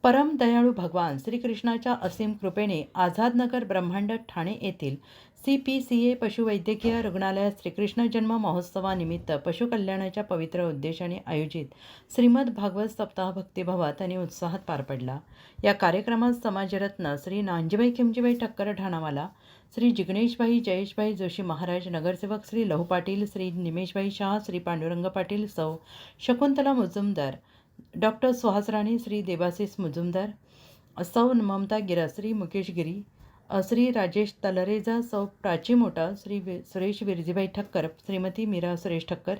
परम दयाळू भगवान श्रीकृष्णाच्या असीम कृपेने आझादनगर ब्रह्मांड ठाणे येथील CPCA पशुवैद्यकीय रुग्णालयात श्रीकृष्ण जन्म महोत्सवानिमित्त पशुकल्याणाच्या पवित्र उद्देशाने आयोजित श्रीमद भागवत सप्ताह भक्तिभावात आणि उत्साहात पार पडला। या कार्यक्रमात समाजरत्न श्री नांजीबाई खिमजीबाई ठक्कर ठाणावाला, श्री जिग्नेशभाई जयेशभाई जोशी महाराज, नगरसेवक श्री लहू पाटील, श्री निमेशभाई शाह, श्री पांडुरंग पाटील, सौ शकुंतला मुजुमदार, डॉक्टर सुहास राणे, श्री देवाशीष मुजुमदार, सौ ममता गिरा, श्री मुकेश गिरी, श्री राजेश तलरेजा, सौ प्राची मोटा, श्री सुरेश विरजीभाई ठक्कर, श्रीमती मीरा सुरेश ठक्कर,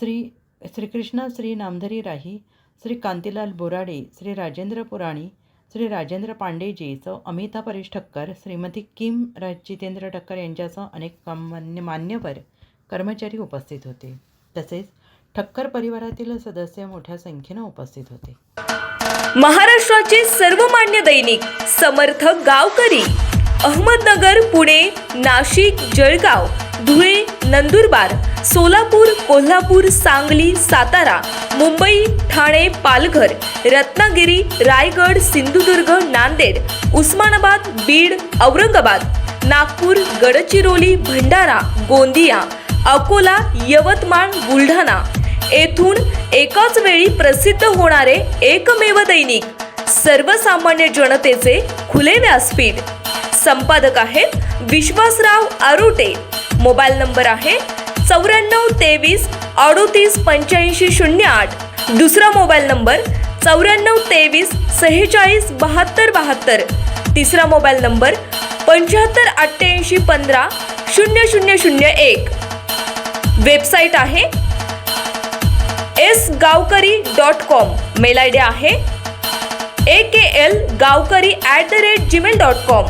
श्रीकृष्णा श्री नामधरी राही, श्री कांतीलाल बोराडे, श्री राजेंद्र पुराणी, श्री राजेंद्र पांडेजी, सौ अमिता परेश ठक्कर, श्रीमती किम जितेंद्र ठक्कर यांच्यासह अनेक मान्यवर कर्मचारी उपस्थित होते। तसेच ठक्कर परिवारातील सदस्य मोठ्या संख्येने उपस्थित होते। महाराष्ट्राचे सर्वमान्य दैनिक समर्थ गावकरी अहमदनगर, पुणे, नाशिक, जळगाव, धुळे, नंदुरबार, सोलापूर, कोल्हापूर, सांगली, सातारा, मुंबई, ठाणे, पालघर, रत्नागिरी, रायगड, सिंधुदुर्ग, नांदेड, उस्मानाबाद, बीड, औरंगाबाद, नागपूर, गडचिरोली, भंडारा, गोंदिया, अकोला, यवतमाळ, बुलढाणा येथून एकाच वेळी प्रसिद्ध होणारे एकमेव दैनिक, सर्वसामान्य जनतेचे खुले व्यासपीठ। संपादक आहेत विश्वासराव आरोटे। मोबाईल नंबर आहे 9423 38 85 08। दुसरा मोबाईल नंबर 9423 46 72 72। तिसरा मोबाईल नंबर 75 88 15 0001। वेबसाईट आहे sgavkari.com। मेल आयडी आहे akl gavkari@gmail.com।